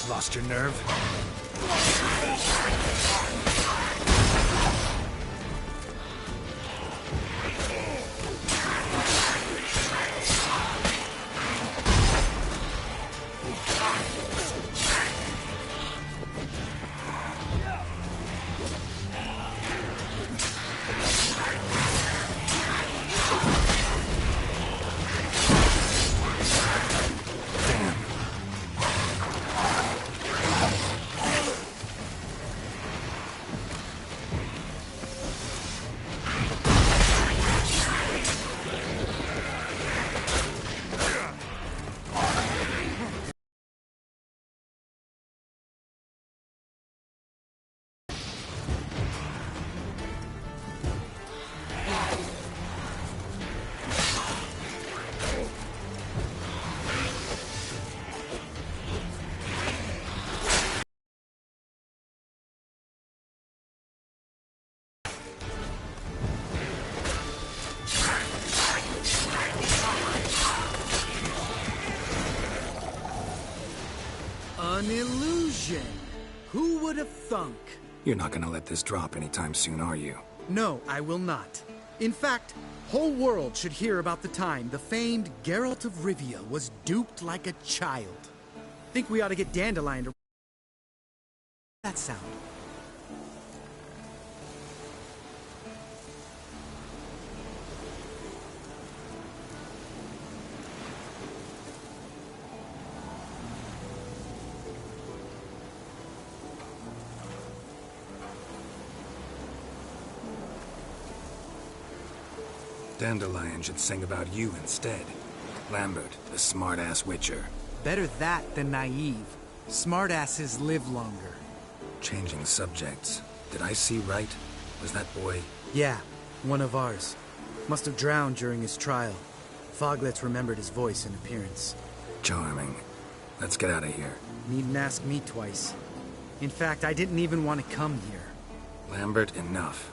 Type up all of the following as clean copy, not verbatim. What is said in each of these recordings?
Lost your nerve? An illusion! Who would have thunk? You're not gonna let this drop anytime soon, are you? No, I will not. In fact, whole world should hear about the time the famed Geralt of Rivia was duped like a child. Think we ought to get Dandelion to... that sound. Dandelion should sing about you instead. Lambert, the smart-ass witcher. Better that than naive. Smartasses live longer. Changing subjects. Did I see right? Was that boy... Yeah, one of ours. Must have drowned during his trial. Foglets remembered his voice and appearance. Charming. Let's get out of here. Needn't ask me twice. In fact, I didn't even want to come here. Lambert, enough.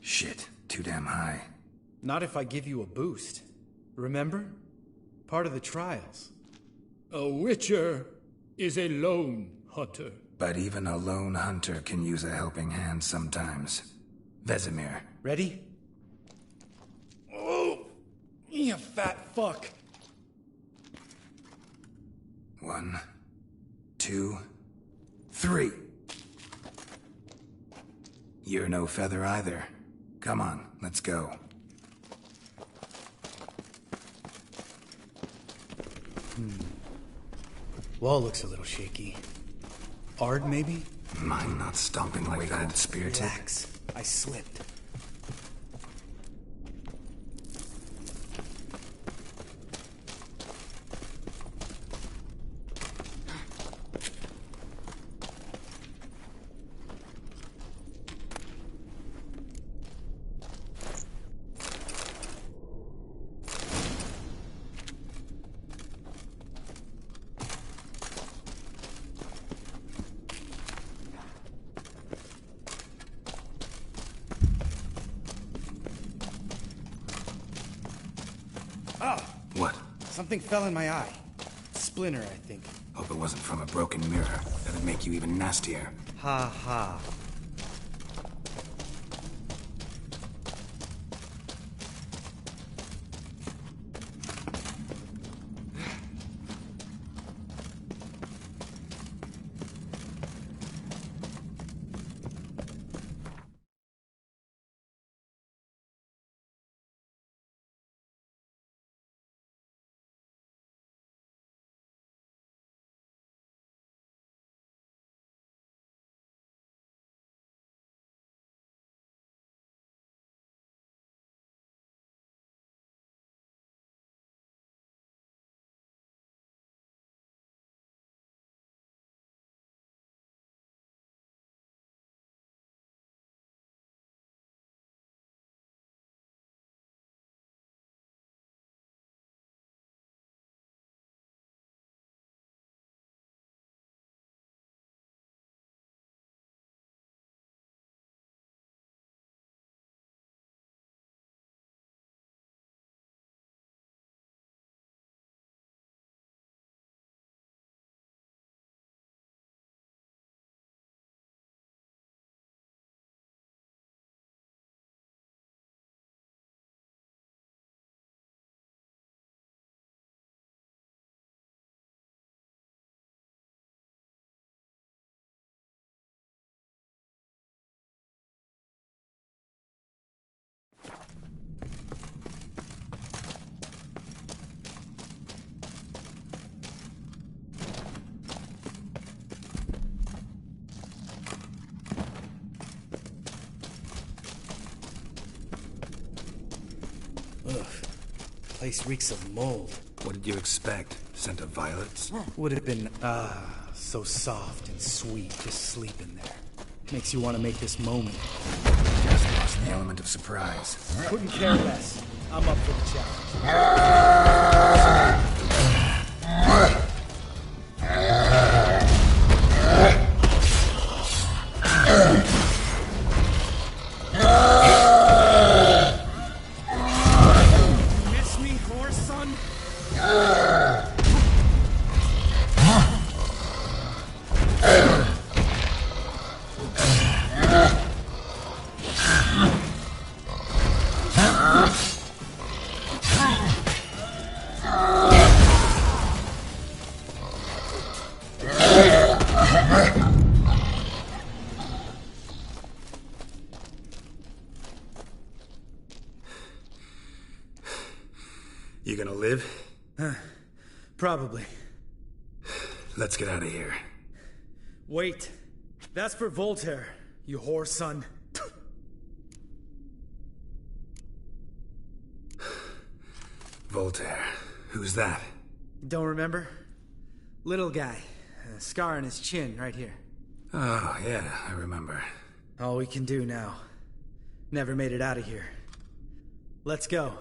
Shit, too damn high. Not if I give you a boost. Remember? Part of the trials. A witcher is a lone hunter. But even a lone hunter can use a helping hand sometimes. Vesemir. Ready? Oh, you fat fuck. 1, 2, 3. You're no feather either. Come on, let's go. Wall looks a little shaky. Ard, maybe? Mine not stomping like that, spirited. Relax. I slipped. What? Something fell in my eye. Splinter, I think. Hope it wasn't from a broken mirror. That'd make you even nastier. Ha ha. place reeks of mold. What did you expect? Scent of violets? Would have been, so soft and sweet just sleeping there. Makes you want to make this moment. Just lost the element of surprise. Couldn't care less. I'm up for the challenge. Miss me, horse son? You gonna live? Probably. Let's get out of here. Wait. That's for Voltaire, you whore son. Voltaire. Who's that? Don't remember? Little guy. A scar on his chin, right here. Oh, yeah, I remember. All we can do now. Never made it out of here. Let's go.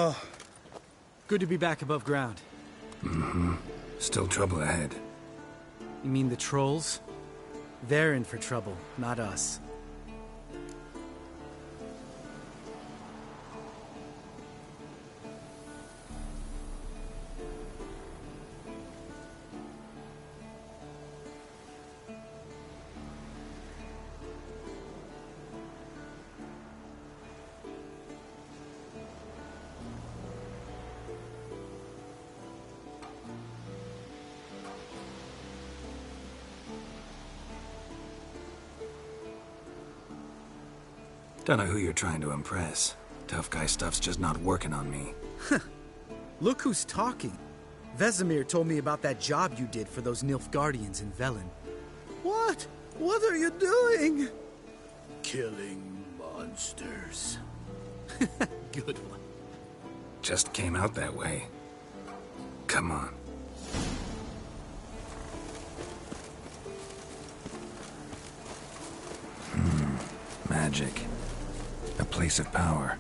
Oh, good to be back above ground. Mm-hmm. Still trouble ahead. You mean the trolls? They're in for trouble, not us. Don't know who you're trying to impress. Tough guy stuff's just not working on me. Look who's talking. Vesemir told me about that job you did for those Nilfgaardians in Velen. What? What are you doing? Killing monsters. Good one. Just came out that way. Come on. Magic. A place of power.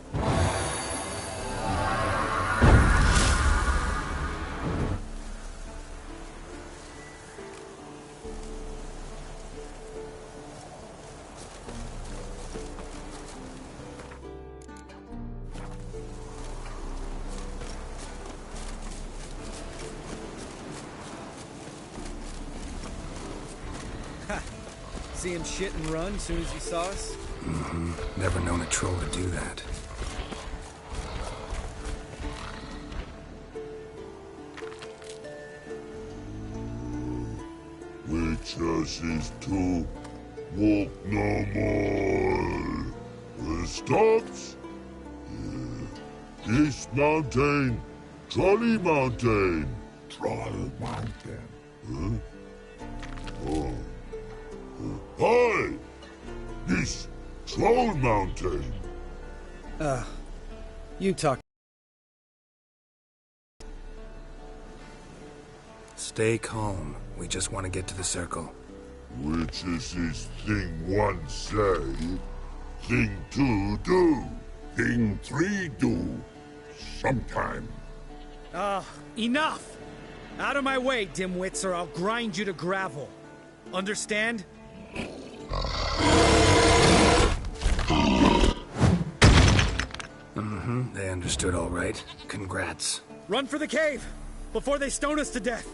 See him shit and run as soon as he saw us? Mm-hmm. Never known a troll to do that. Witches is to walk no more. Stops? East Mountain, Trolley Mountain. Troll Mountain. Huh? Oh. Hi! This Troll Mountain. You talk. Stay calm. We just want to get to the circle. Which is this thing one say, thing two do, thing three do, sometime. Enough! Out of my way, dimwits, or I'll grind you to gravel. Understand? They understood all right. Congrats. Run for the cave! Before they stone us to death!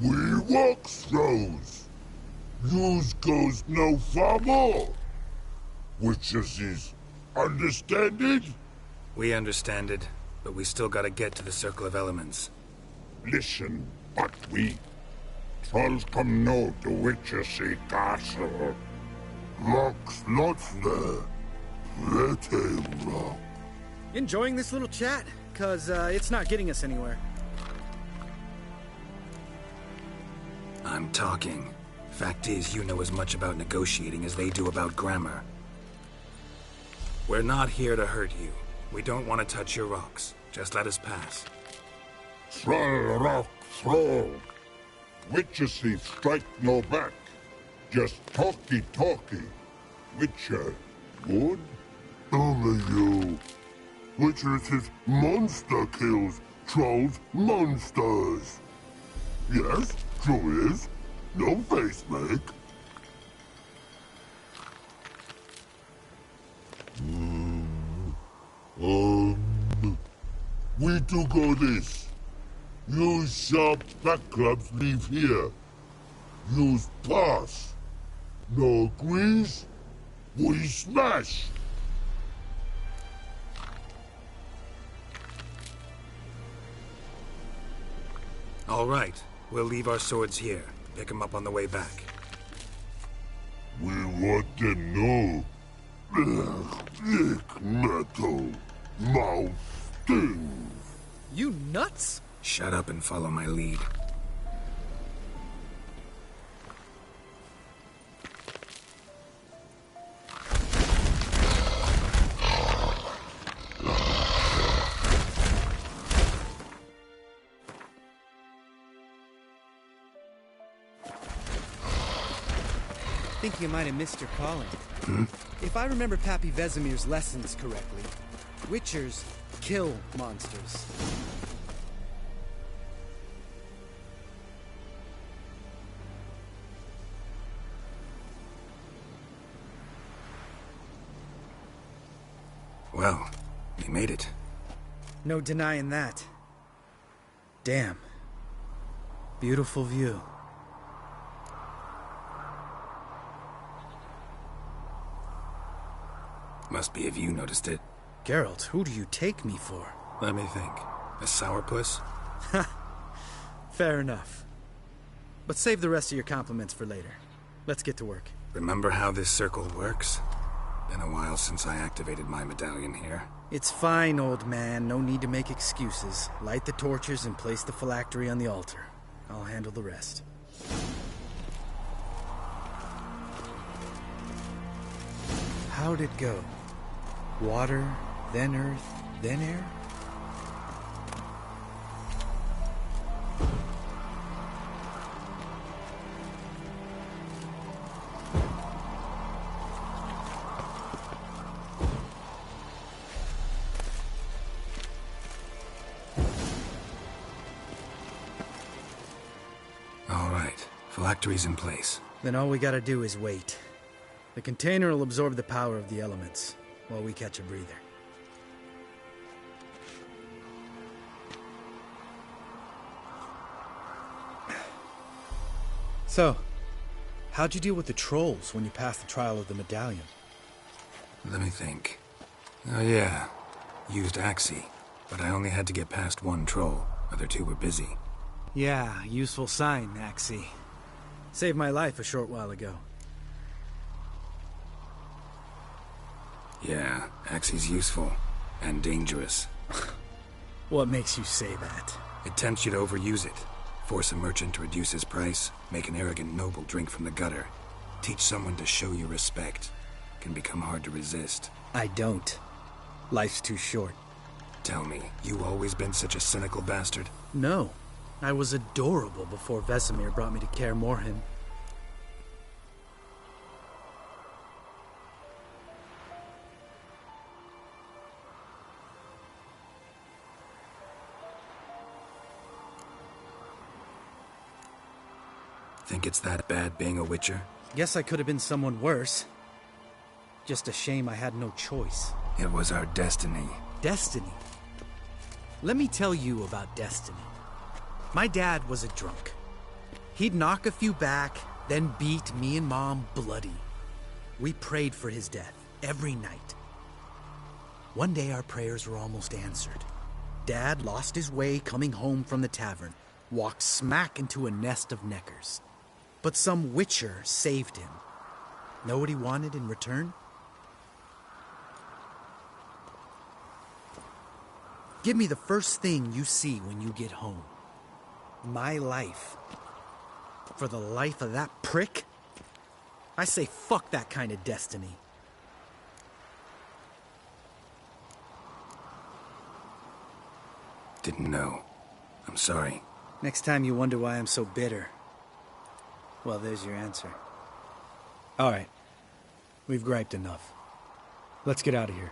We walk throws. Yous goes no far more. Which is understand it? We understand it, but we still gotta get to the Circle of Elements. Listen, but we trolls come know the witches see castle. Rocks lots there. Pretty rock. Enjoying this little chat? Cause, it's not getting us anywhere. I'm talking. Fact is, you know as much about negotiating as they do about grammar. We're not here to hurt you. We don't want to touch your rocks. Just let us pass. Troll rock throw. Witches see strike no back. Just talky. Witcher, good? Only you. Witcher says monster kills trolls monsters. Yes, true is. No face make. We do go this. Use sharp back clubs leave here. Use pass. No agrees? We smash. All right. We'll leave our swords here. Pick them up on the way back. We want them know. Lick metal. Mouth stings. You nuts? Shut up and follow my lead. I think you might have missed your calling. If I remember Pappy Vesemir's lessons correctly, Witchers kill monsters. Well, we made it. No denying that. Damn. Beautiful view. Must be if you noticed it. Geralt, who do you take me for? Let me think. A sourpuss? Fair enough. But save the rest of your compliments for later. Let's get to work. Remember how this circle works? Been a while since I activated my medallion here. It's fine, old man. No need to make excuses. Light the torches and place the phylactery on the altar. I'll handle the rest. How'd it go? Water, then earth, then air? All right, Phylactery's in place. Then all we gotta do is wait. The container will absorb the power of the elements, while we catch a breather. So, how'd you deal with the trolls when you passed the trial of the medallion? Let me think. Oh yeah, used Axie, but I only had to get past one troll. Other two were busy. Yeah, useful sign, Axie. Saved my life a short while ago. Yeah, Axie's useful. And dangerous. What makes you say that? It tempts you to overuse it. Force a merchant to reduce his price. Make an arrogant noble drink from the gutter. Teach someone to show you respect. Can become hard to resist. I don't. Life's too short. Tell me, you always been such a cynical bastard? No. I was adorable before Vesemir brought me to KAER MORHEN. Think it's that bad being a witcher? Guess I could have been someone worse. Just a shame I had no choice. It was our destiny. Destiny? Let me tell you about destiny. My dad was a drunk. He'd knock a few back, then beat me and Mom bloody. We prayed for his death every night. One day our prayers were almost answered. Dad lost his way coming home from the tavern, walked smack into a nest of neckers. But some witcher saved him. Know what he wanted in return? Give me the first thing you see when you get home. My life. For the life of that prick? I say fuck that kind of destiny. Didn't know. I'm sorry. Next time you wonder why I'm so bitter, well, there's your answer. All right. We've griped enough. Let's get out of here.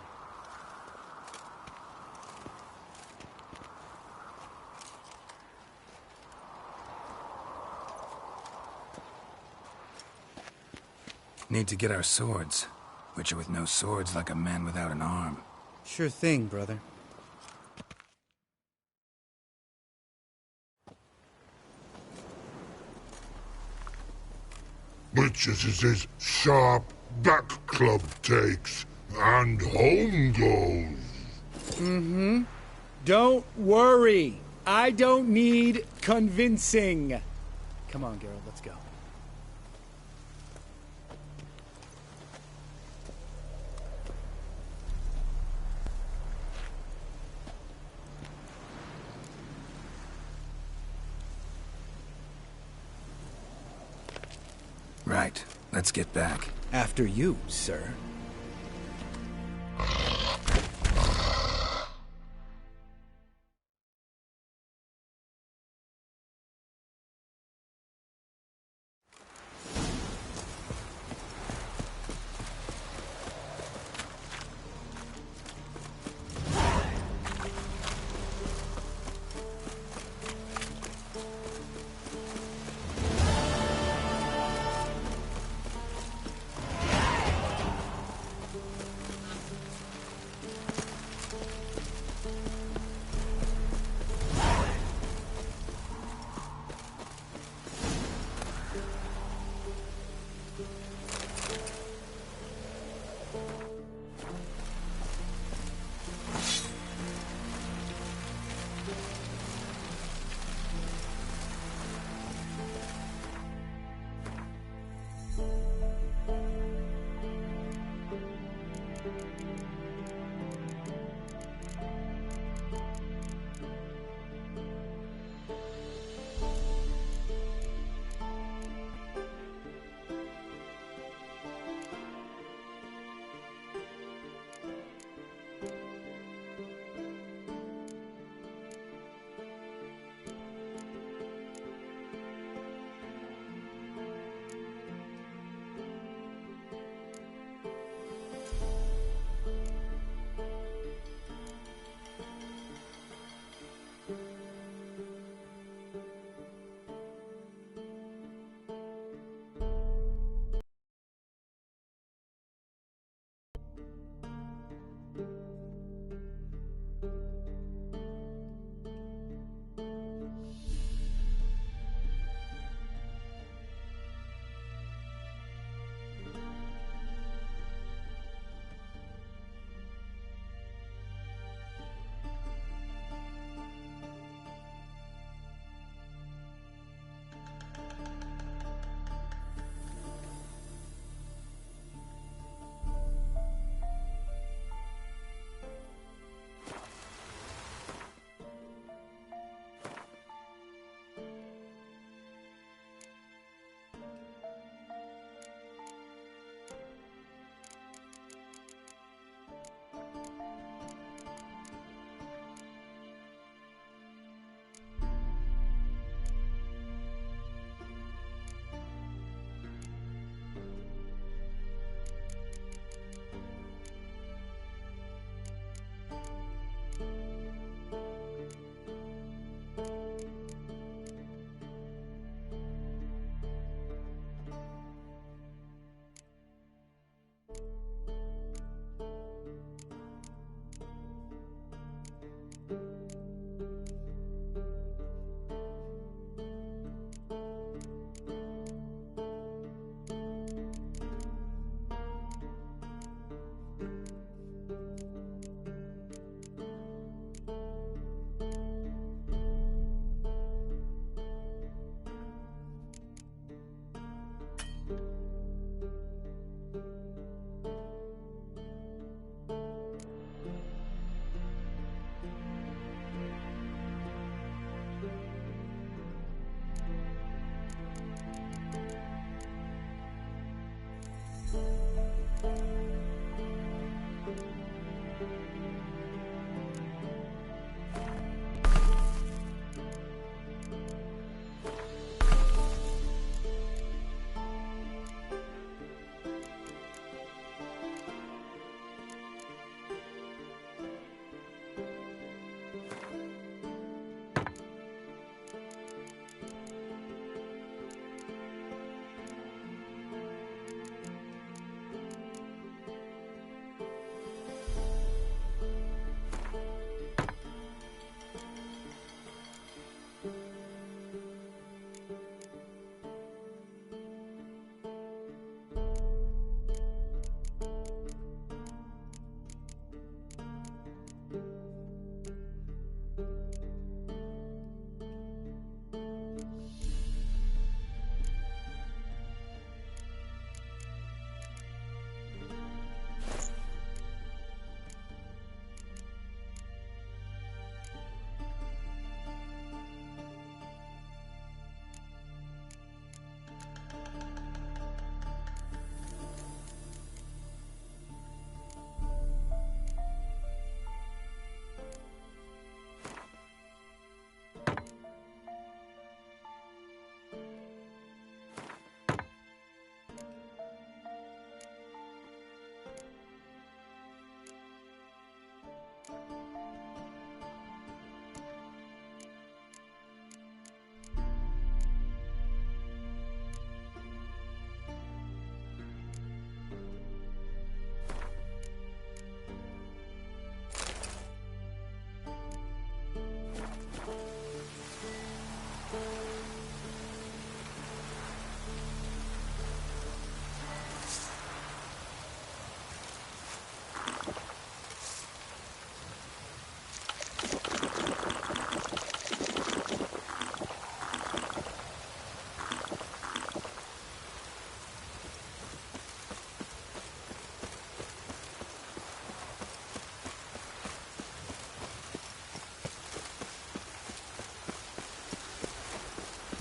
Need to get our swords. Witcher with no swords like a man without an arm. Sure thing, brother. Witches is his sharp back club takes, and home goes. Don't worry. I don't need convincing. Come on, Geralt, let's go. Right. Let's get back. After you, sir.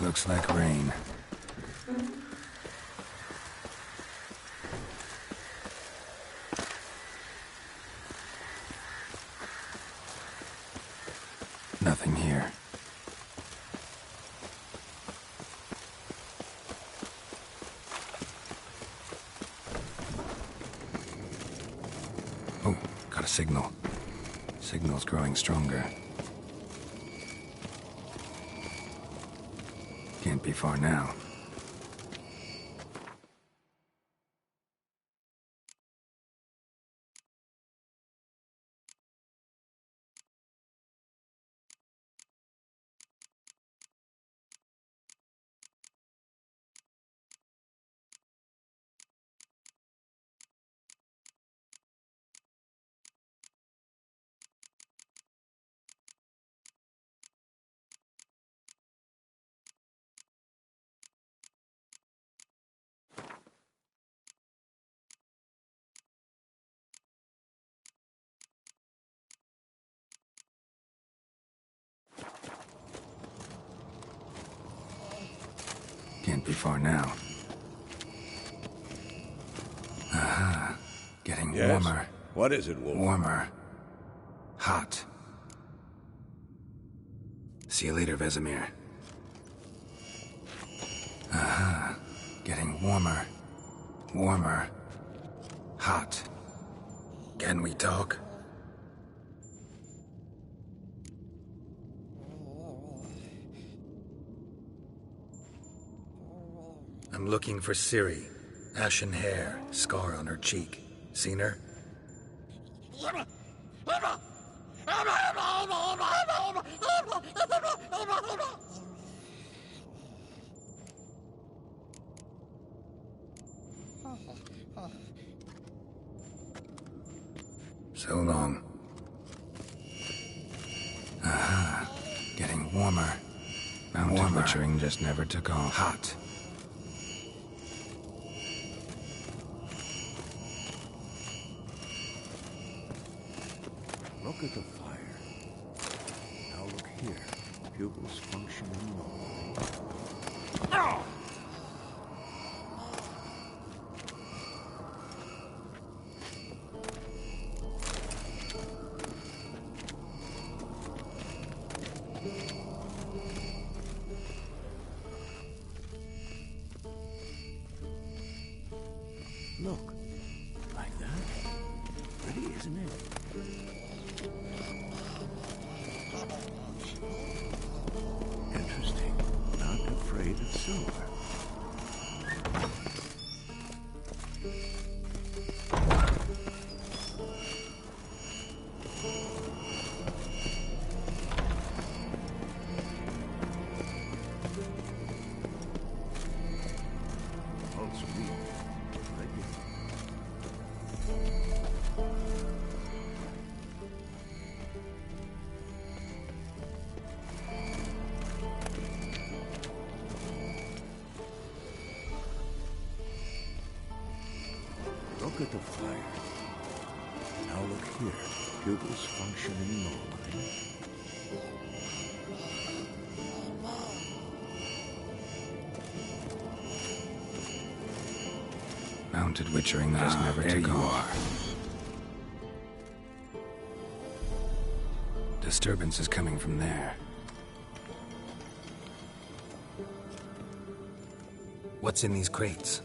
Looks like rain. Nothing here. Oh, got a signal. Signal's growing stronger. Can't be far now. Can't be far now. Aha. Getting warmer. What is it, Wolf? Warmer. Hot. See you later, Vesemir. Aha. Getting warmer. Warmer. Hot. Can we talk? I'm looking for Ciri. Ashen hair, scar on her cheek. Seen her? So long. Aha. Getting warmer. Mountain butchering just never took off. Hot. Look at the fire. Now look here. Pupils functioning normally. Look. Like that? Pretty, isn't it? Interesting. Not afraid of silver. Oh, sweet. Like it. Look at the fire. Now look here. Pupils functioning normally. Mounted witchering just never took off. Disturbance is coming from there. What's in these crates?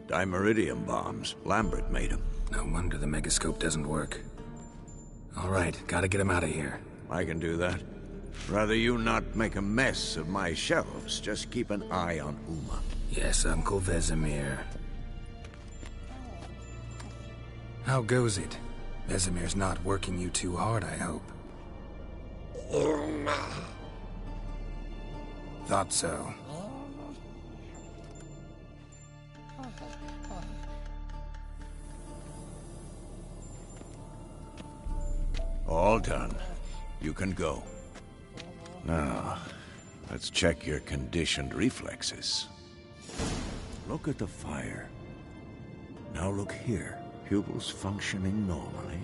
Dimeridium bombs. Lambert made them. No wonder the megascope doesn't work. All right, gotta get him out of here. I can do that. Rather you not make a mess of my shelves. Just keep an eye on Uma. Yes, Uncle Vesemir. How goes it? Vesemir's not working you too hard, I hope. Thought so. All done. You can go. Now, let's check your conditioned reflexes. Look at the fire. Now look here. Pupils functioning normally.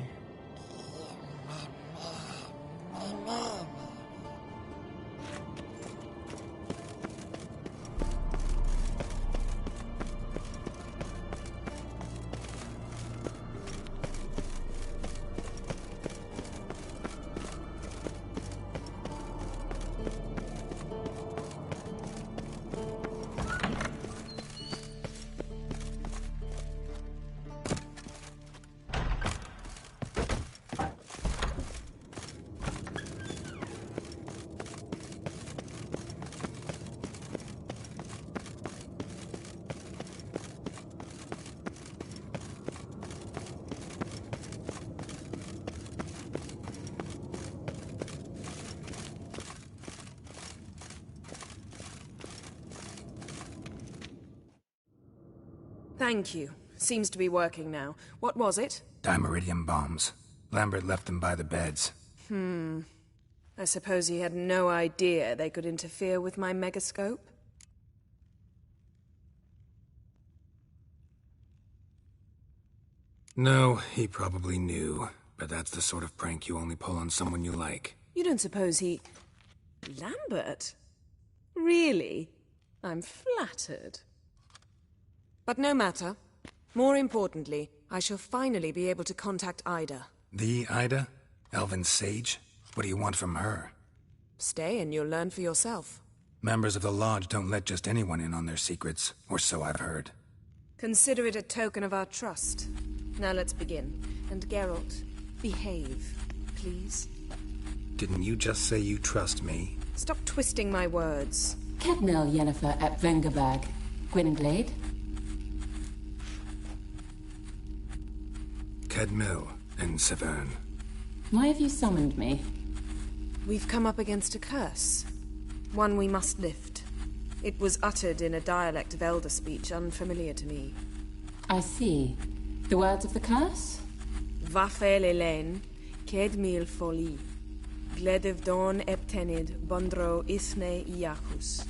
Thank you. Seems to be working now. What was it? Dimeridium bombs. Lambert left them by the beds. I suppose he had no idea they could interfere with my megascope? No, he probably knew. But that's the sort of prank you only pull on someone you like. You don't suppose he... Lambert? Really? I'm flattered. But no matter. More importantly, I shall finally be able to contact Ida. The Ida? Elven sage? What do you want from her? Stay and you'll learn for yourself. Members of the Lodge don't let just anyone in on their secrets, or so I've heard. Consider it a token of our trust. Now let's begin. And Geralt, behave, please. Didn't you just say you trust me? Stop twisting my words. Kedmel Yennefer at Vengerberg. Gwynblade? Kedmil and Severn. Why have you summoned me? We've come up against a curse. One we must lift. It was uttered in a dialect of Elder speech unfamiliar to me. I see. The words of the curse? Vafel Elen, Kedmil Foli. Gledevdon Eptenid, Bondro Isne Iacus.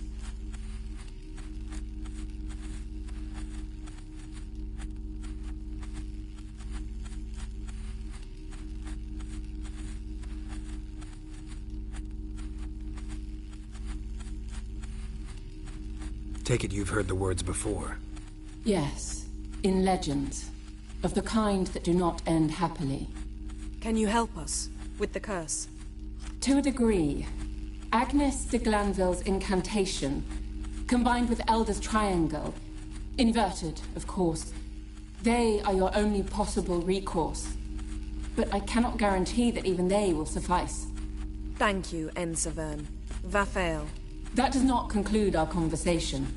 Take it you've heard the words before. Yes. In legends. Of the kind that do not end happily. Can you help us with the curse? To a degree. Agnes de Glanville's incantation, combined with Elder's triangle, inverted, of course. They are your only possible recourse. But I cannot guarantee that even they will suffice. Thank you, Severn. Vafel. That does not conclude our conversation.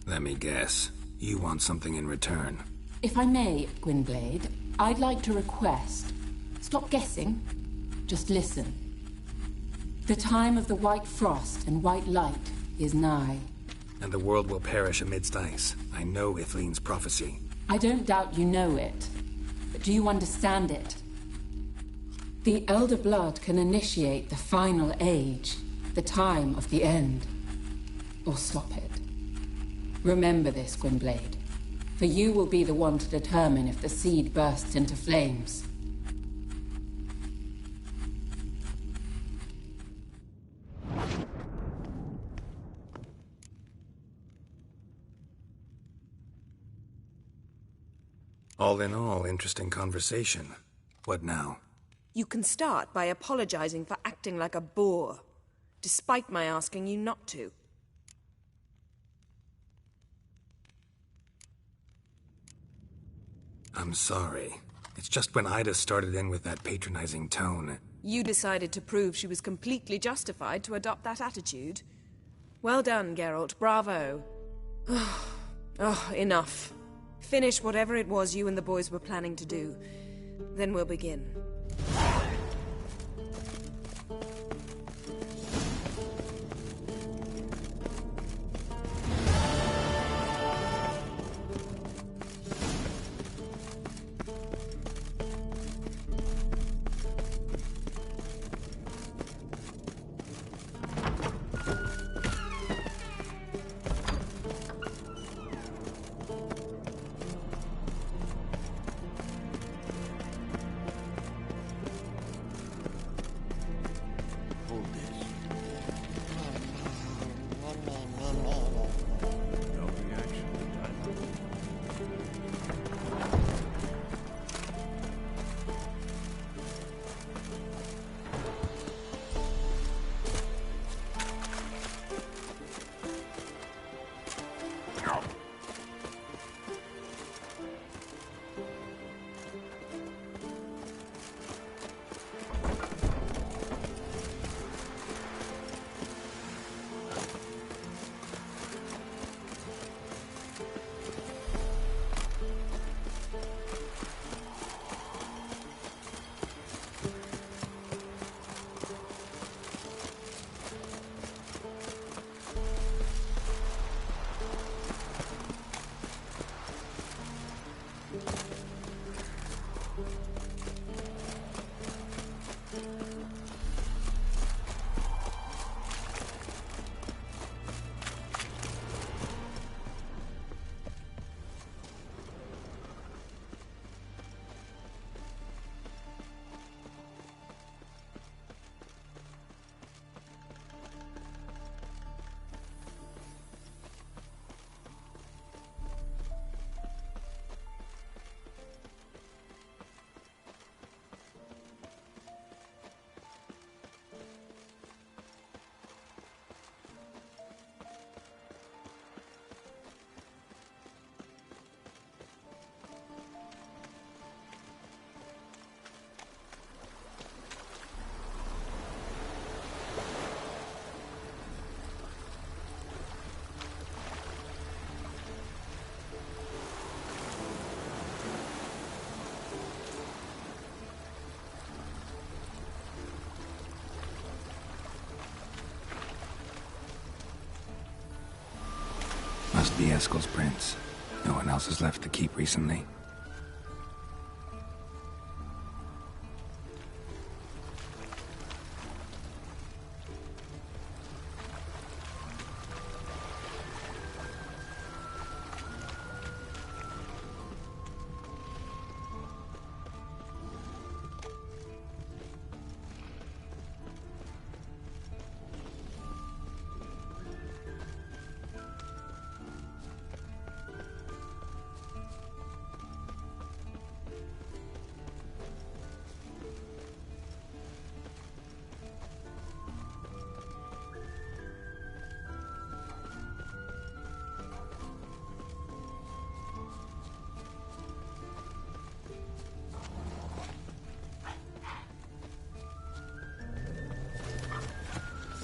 Let me guess. You want something in return. If I may, Gwynblade, I'd like to request. Stop guessing. Just listen. The time of the white frost and white light is nigh. And the world will perish amidst ice. I know Ithleen's prophecy. I don't doubt you know it. But do you understand it? The Elder Blood can initiate the final age, the time of the end. Or stop it. Remember this, Gwynblade. For you will be the one to determine if the seed bursts into flames. All in all, interesting conversation. What now? You can start by apologizing for acting like a boor, despite my asking you not to. I'm sorry. It's just when Ida started in with that patronizing tone. You decided to prove she was completely justified to adopt that attitude. Well done, Geralt. Bravo. Oh, enough. Finish whatever it was you and the boys were planning to do. Then we'll begin. Must be Eskel's prints. No one else has left the keep recently.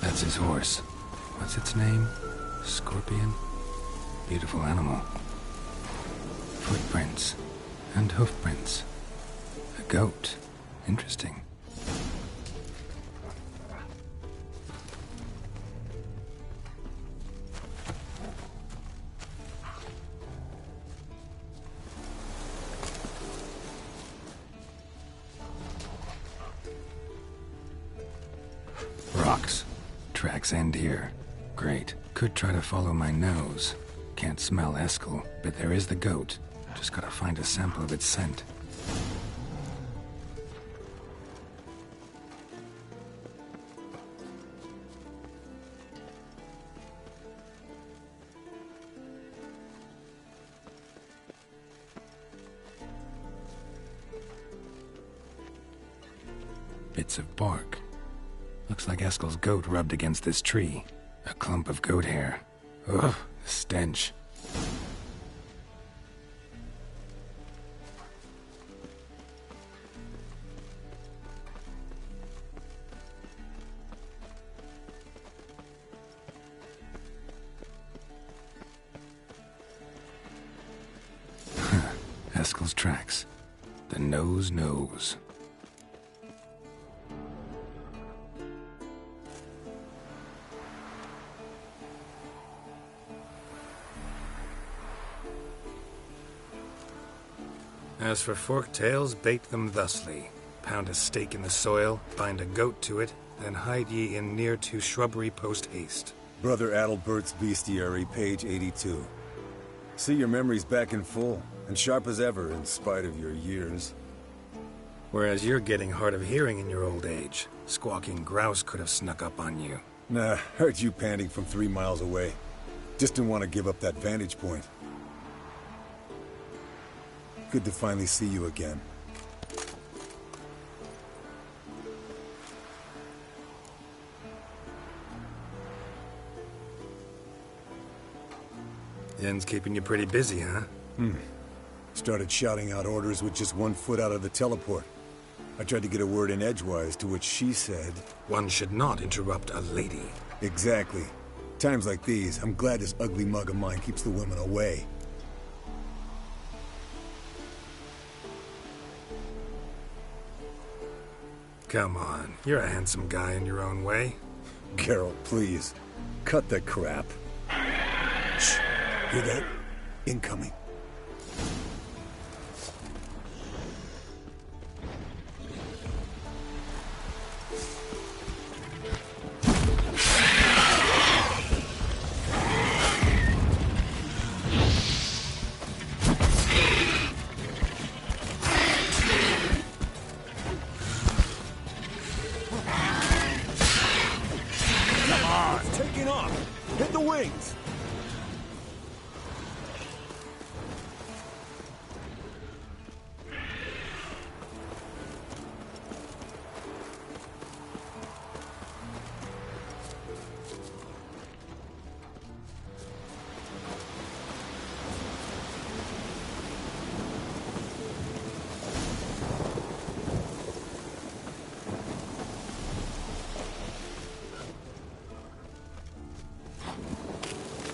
That's his horse. What's its name? Scorpion? Beautiful animal. Footprints. And hoofprints. A goat. Interesting. Rocks. Tracks end here. Great. Could try to follow my nose. Can't smell Eskel, but there is the goat. Just gotta find a sample of its scent. Bits of bark. Looks like Eskel's goat rubbed against this tree. A clump of goat hair. Ugh, the stench. Eskel's tracks. The nose knows. As for forked tails, bait them thusly. Pound a stake in the soil, bind a goat to it, then hide ye in near to shrubbery post haste. Brother Adalbert's Bestiary, page 82. See, your memory's back in full, and sharp as ever in spite of your years. Whereas you're getting hard of hearing in your old age. Squawking grouse could have snuck up on you. Nah, heard you panting from 3 miles away. Just didn't want to give up that vantage point. Good to finally see you again. Yen's keeping you pretty busy, huh? Started shouting out orders with just 1 foot out of the teleport. I tried to get a word in edgewise, to which she said... One should not interrupt a lady. Exactly. Times like these, I'm glad this ugly mug of mine keeps the women away. Come on, you're a handsome guy in your own way. Geralt, please. Cut the crap. Shh. Hear that? Incoming. Taking off! Hit the wings!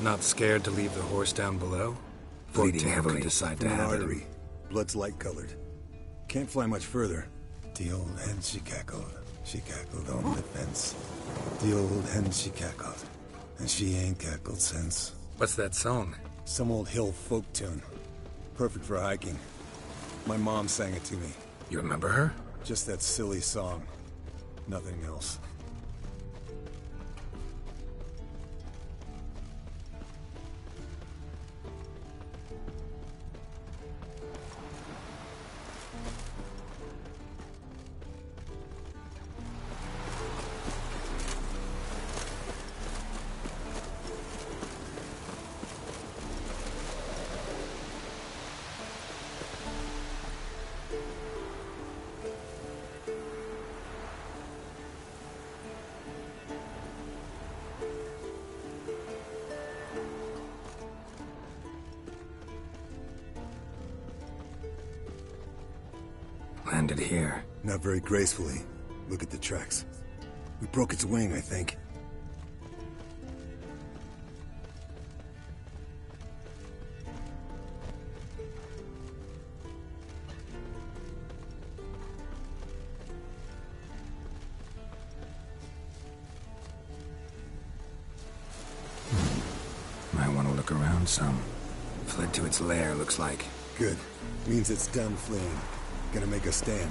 Not scared to leave the horse down below? Bleeding Forktail heavily. could decide to One have artery. it. Blood's light-colored. Can't fly much further. The old hen, she cackled. She cackled on the fence. The old hen, she cackled. And she ain't cackled since. What's that song? Some old hill folk tune. Perfect for hiking. My mom sang it to me. You remember her? Just that silly song. Nothing else. Landed here. Not very gracefully. Look at the tracks. We broke its wing, I think. Might want to look around some. Fled to its lair, looks like. Good. Means it's done fleeing. Gonna make a stand.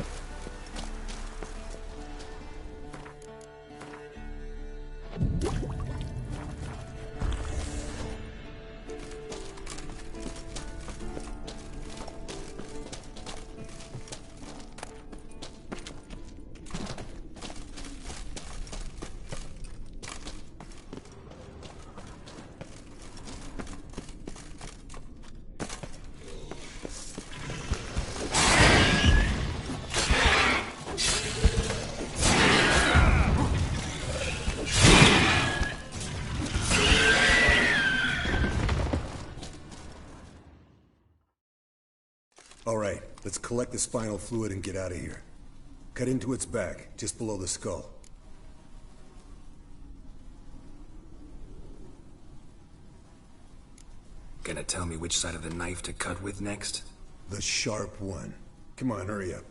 Alright, let's collect the spinal fluid and get out of here. Cut into its back, just below the skull. Gonna tell me which side of the knife to cut with next? The sharp one. Come on, hurry up.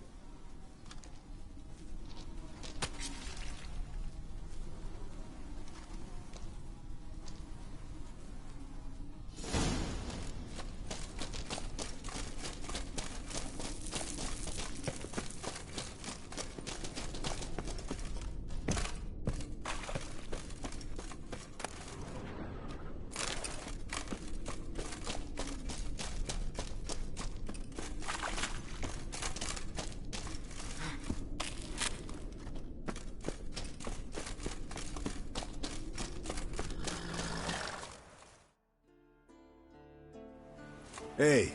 Hey,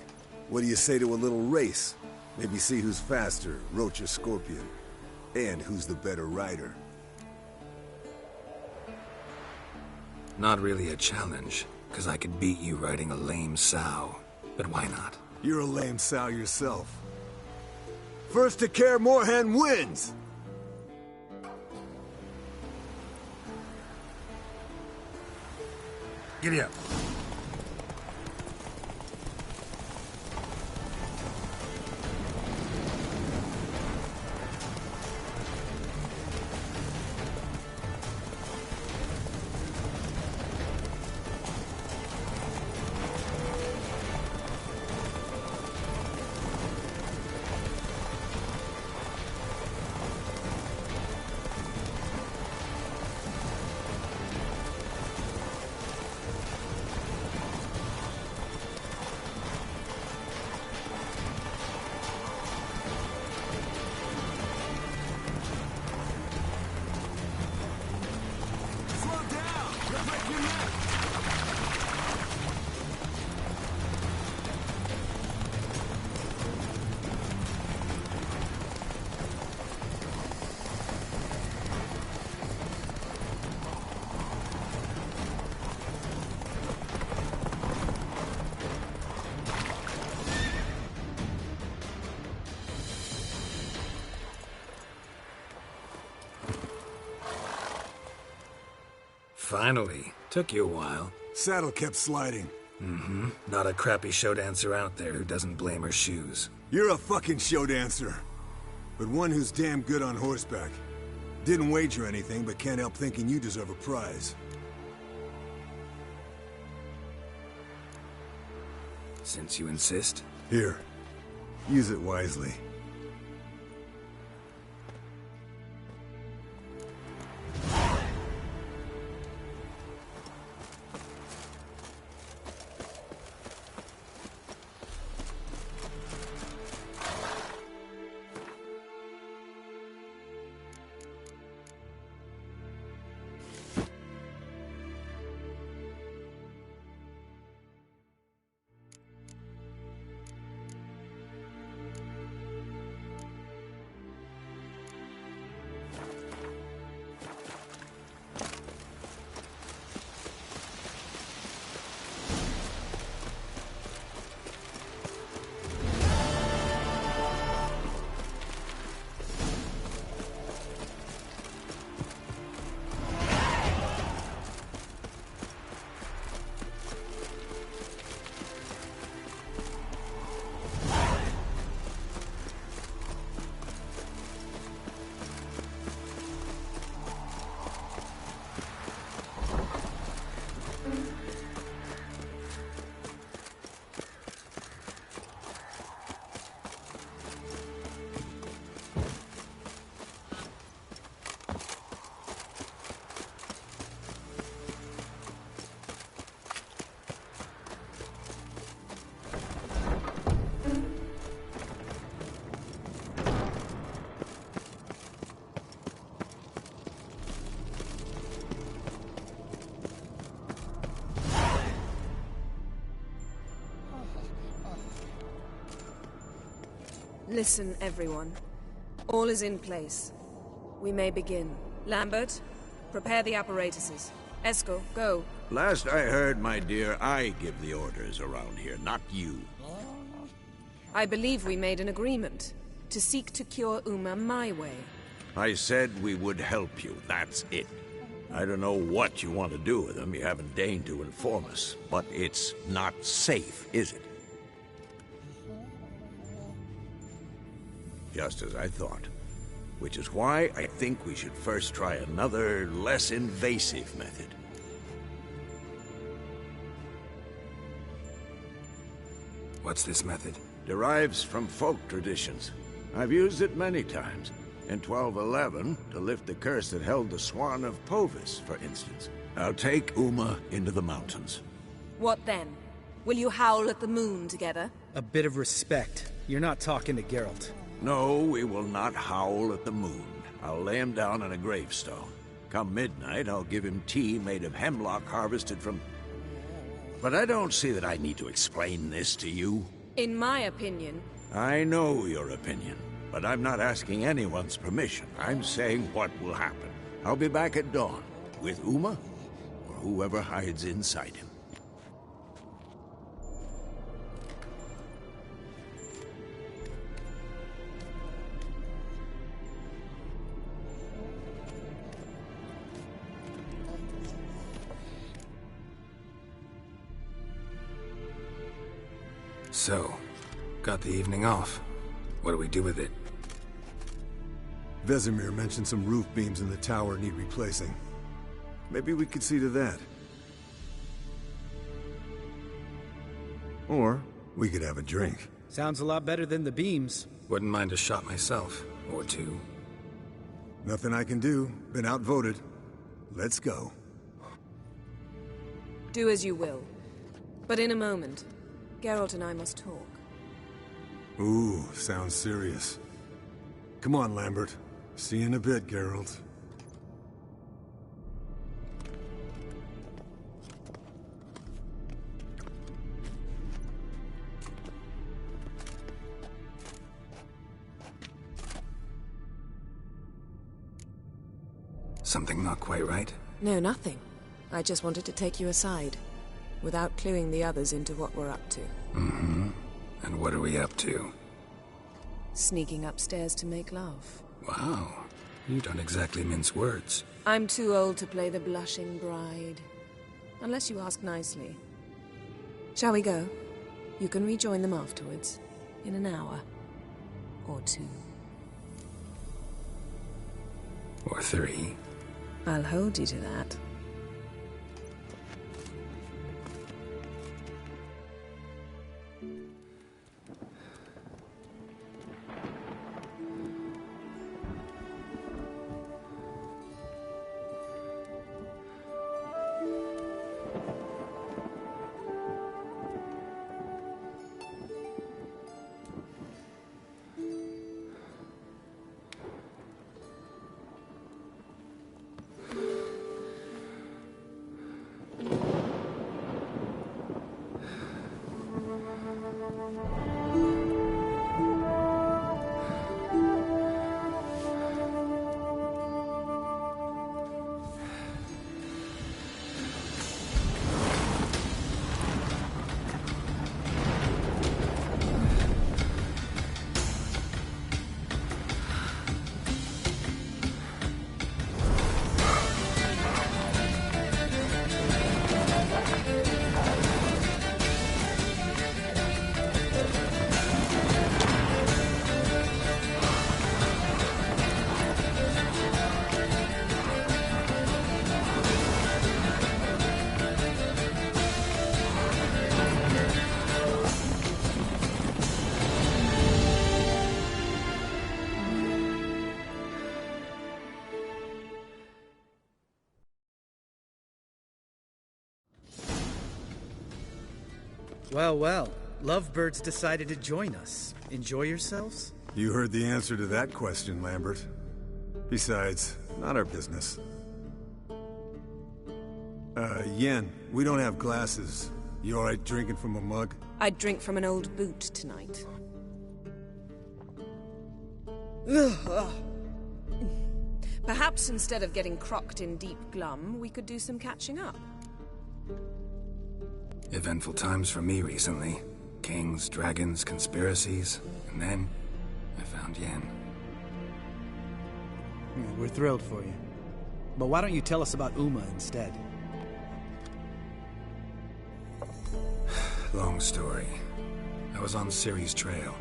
what do you say to a little race? Maybe see who's faster, Roach or Scorpion. And who's the better rider. Not really a challenge, because I could beat you riding a lame sow. But why not? You're a lame sow yourself. First to KAER MORHEN wins! Giddy up. Finally. Took you a while. Saddle kept sliding. Mm-hmm. Not a crappy show dancer out there who doesn't blame her shoes. You're a fucking show dancer. But one who's damn good on horseback. Didn't wager anything, but can't help thinking you deserve a prize. Since you insist. Here. Use it wisely. Listen, everyone. All is in place. We may begin. Lambert, prepare the apparatuses. Eskel, go. Last I heard, my dear, I give the orders around here, not you. I believe we made an agreement to seek to cure Uma my way. I said we would help you, that's it. I don't know what you want to do with them, you haven't deigned to inform us. But it's not safe, is it? Just as I thought. Which is why I think we should first try another, less invasive method. What's this method? Derives from folk traditions. I've used it many times. In 1211, to lift the curse that held the Swan of Povis, for instance. I'll take Uma into the mountains. What then? Will you howl at the moon together? A bit of respect. You're not talking to Geralt. No, we will not howl at the moon. I'll lay him down on a gravestone. Come midnight, I'll give him tea made of hemlock harvested from... But I don't see that I need to explain this to you. In my opinion... I know your opinion, but I'm not asking anyone's permission. I'm saying what will happen. I'll be back at dawn, with Uma, or whoever hides inside him. So, got the evening off. What do we do with it? Vesemir mentioned some roof beams in the tower need replacing. Maybe we could see to that. Or we could have a drink. Sounds a lot better than the beams. Wouldn't mind a shot myself, or two. Nothing I can do. Been outvoted. Let's go. Do as you will. But in a moment, Geralt and I must talk. Ooh, sounds serious. Come on, Lambert. See you in a bit, Geralt. Something not quite right? No, nothing. I just wanted to take you aside, without cluing the others into what we're up to. Mm-hmm. And what are we up to? Sneaking upstairs to make love. Wow. You don't exactly mince words. I'm too old to play the blushing bride. Unless you ask nicely. Shall we go? You can rejoin them afterwards. In an hour. Or two. Or three. I'll hold you to that. Well, well. Lovebirds decided to join us. Enjoy yourselves? You heard the answer to that question, Lambert. Besides, not our business. Yen, we don't have glasses. You alright drinking from a mug? I'd drink from an old boot tonight. Perhaps instead of getting crocked in deep glum, we could do some catching up. Eventful times for me recently. Kings, dragons, conspiracies, and then I found Yen. Yeah, we're thrilled for you. But why don't you tell us about Uma instead? Long story. I was on Ciri's trail.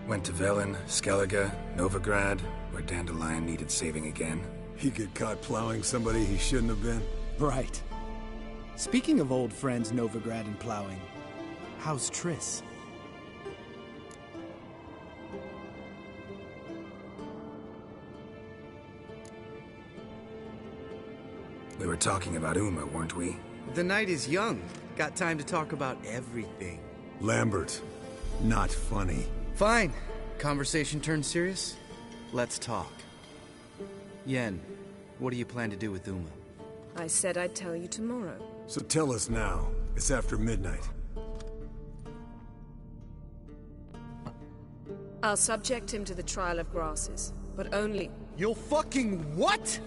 Went to Velen, Skellige, Novigrad, where Dandelion needed saving again. He get caught plowing somebody he shouldn't have been? Right. Speaking of old friends Novigrad and plowing, how's Triss? We were talking about Uma, weren't we? The night is young. Got time to talk about everything. Lambert, not funny. Fine. Conversation turned serious? Let's talk. Yen, what do you plan to do with Uma? I said I'd tell you tomorrow. So tell us now. It's after midnight. I'll subject him to the trial of grasses, but only... You'll fucking what?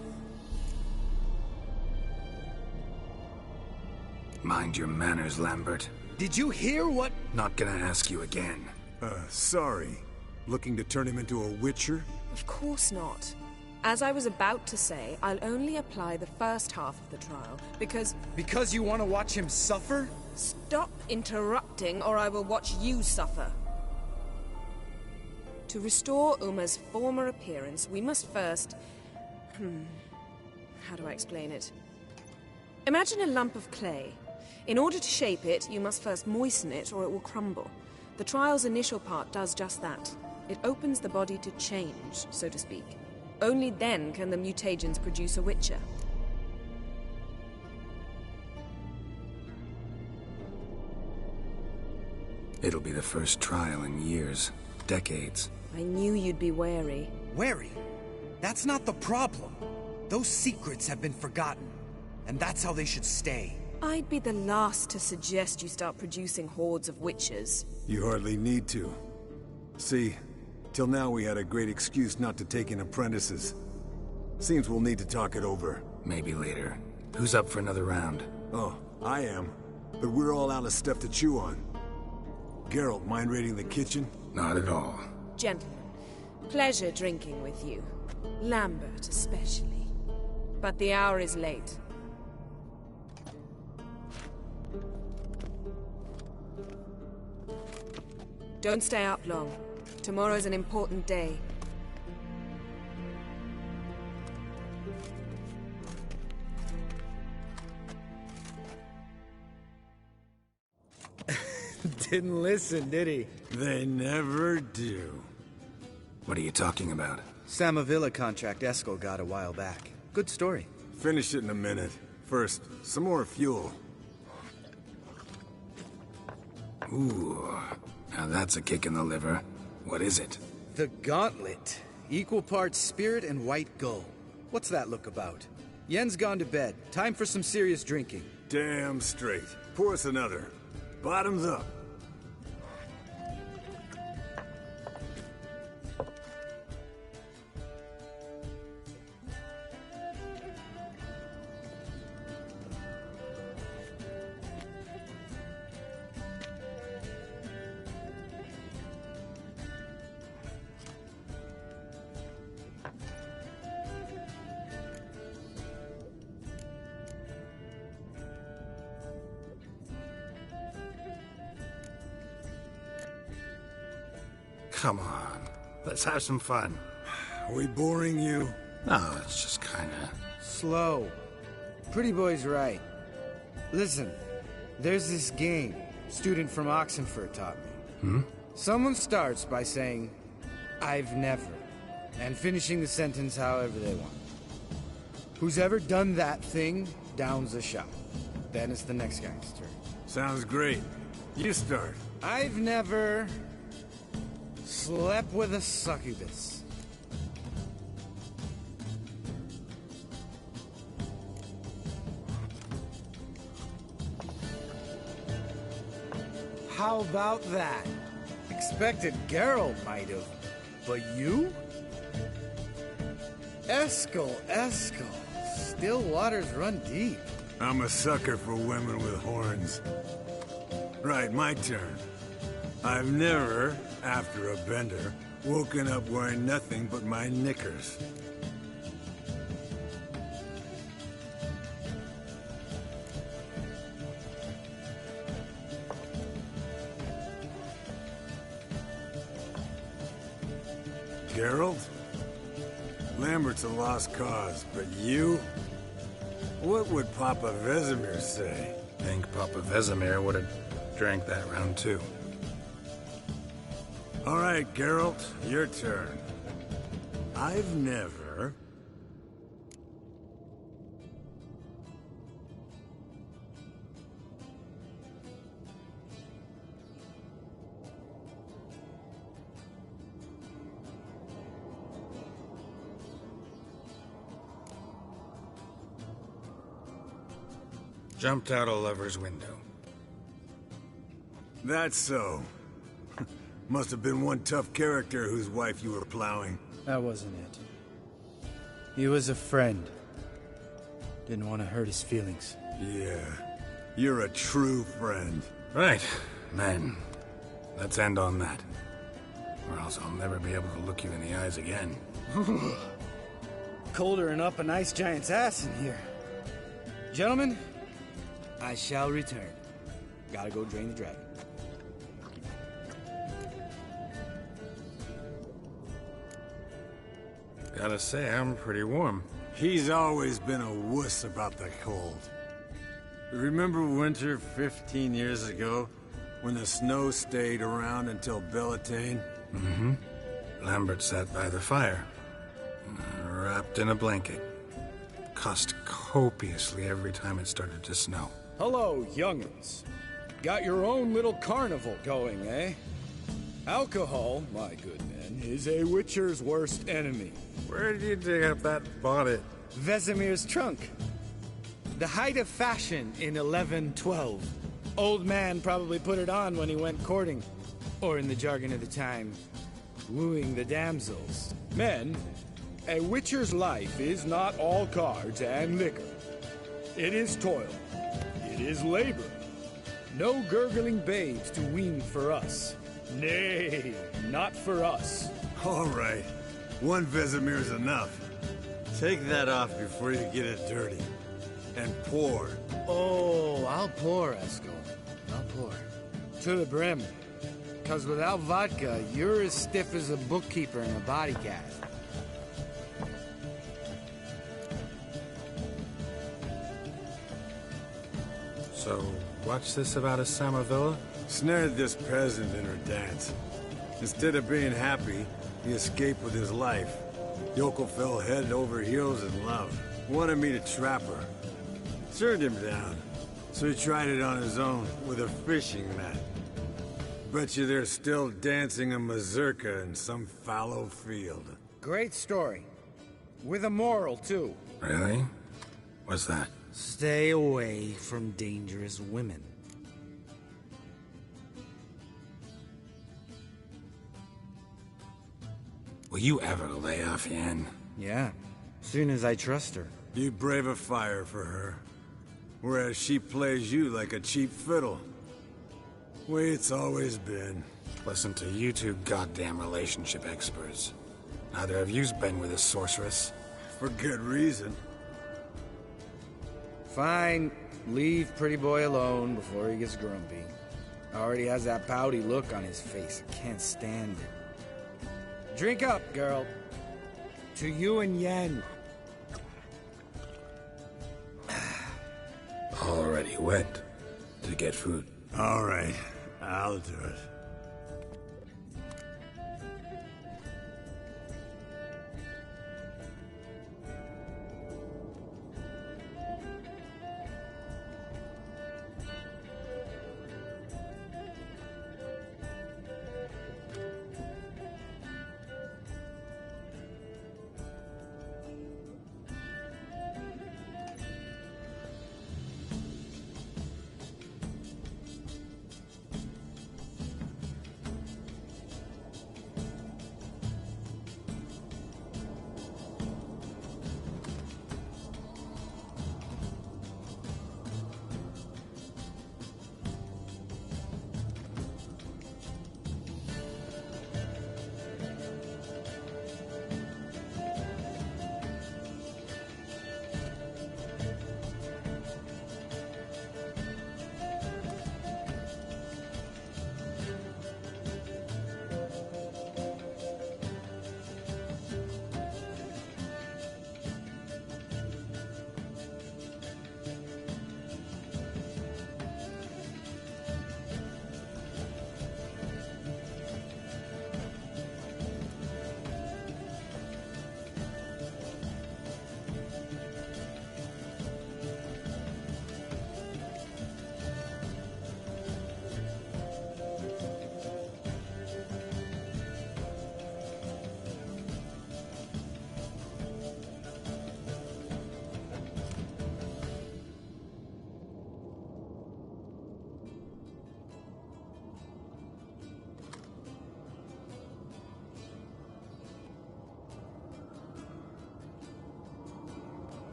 Mind your manners, Lambert. Did you hear what? Not gonna ask you again. Sorry. Looking to turn him into a witcher? Of course not. As I was about to say, I'll only apply the first half of the trial, because... Because you want to watch him suffer? Stop interrupting, or I will watch you suffer. To restore Uma's former appearance, we must first... How do I explain it? Imagine a lump of clay. In order to shape it, you must first moisten it, or it will crumble. The trial's initial part does just that. It opens the body to change, so to speak. Only then can the mutagens produce a witcher. It'll be the first trial in years. Decades. I knew you'd be wary. Wary? That's not the problem. Those secrets have been forgotten. And that's how they should stay. I'd be the last to suggest you start producing hordes of witches. You hardly need to. See, till now we had a great excuse not to take in apprentices. Seems we'll need to talk it over. Maybe later. Who's up for another round? Oh, I am. But we're all out of stuff to chew on. Geralt, mind raiding the kitchen? Not at all. Gentlemen, pleasure drinking with you. Lambert especially. But the hour is late. Don't stay up long. Tomorrow's an important day. Didn't listen, did he? They never do. What are you talking about? Samavilla contract Eskel got a while back. Good story. Finish it in a minute. First, some more fuel. Ooh, now that's a kick in the liver. What is it? The Gauntlet. Equal parts spirit and white gull. What's that look about? Yen's gone to bed. Time for some serious drinking. Damn straight. Pour us another. Bottoms up. Come on. Let's have some fun. Are we boring you? No, it's just kinda... Slow. Pretty boy's right. Listen, there's this game student from Oxenford taught me. Someone starts by saying, I've never, and finishing the sentence however they want. Who's ever done that thing downs a shot. Then it's the next guy's turn. Sounds great. You start. I've never slept with a succubus. How about that? Expected Geralt might have, but you? Eskel. Still waters run deep. I'm a sucker for women with horns. Right, my turn. I've never, after a bender, woken up wearing nothing but my knickers. Geralt? Lambert's a lost cause, but you? What would Papa Vesemir say? Think Papa Vesemir would have drank that round too. All right, Geralt, your turn. I've never... Jumped out a lover's window. That's so. Must have been one tough character whose wife you were plowing. That wasn't it. He was a friend. Didn't want to hurt his feelings. Yeah, you're a true friend. Right, men. Let's end on that. Or else I'll never be able to look you in the eyes again. Colder than up an ice giant's ass in here. Gentlemen, I shall return. Gotta go drain the dragon. Gotta say, I'm pretty warm. He's always been a wuss about the cold. Remember winter 15 years ago, when the snow stayed around until Bellatane? Mm-hmm. Lambert sat by the fire, wrapped in a blanket. Cussed copiously every time it started to snow. Hello, young'uns. Got your own little carnival going, eh? Alcohol, my good men, is a witcher's worst enemy. Where did you dig up that bonnet? Vesemir's trunk. The height of fashion in 1112. Old man probably put it on when he went courting. Or in the jargon of the time, wooing the damsels. Men, a witcher's life is not all cards and liquor. It is toil. It is labor. No gurgling babes to wean for us. Nay, not for us. All right, one Vesemir's enough. Take that off before you get it dirty. And pour. Oh, I'll pour, Eskel. I'll pour. To the brim. 'Cause without vodka, you're as stiff as a bookkeeper in a body cast. So, what's this about a Samavilla? Snared this peasant in her dance. Instead of being happy, he escaped with his life. Yoko fell head over heels in love. Wanted me to trap her. Turned him down. So he tried it on his own, with a fishing net. Bet you they're still dancing a mazurka in some fallow field. Great story. With a moral, too. Really? What's that? Stay away from dangerous women. Will you ever lay off, Yen? Yeah, soon as I trust her. You brave a fire for her. Whereas she plays you like a cheap fiddle. Way it's always been. Listen to you two goddamn relationship experts. Neither of you's been with a sorceress. For good reason. Fine. Leave pretty boy alone before he gets grumpy. Already has that pouty look on his face. I can't stand it. Drink up, girl. To you and Yen. Already went to get food. All right, I'll do it.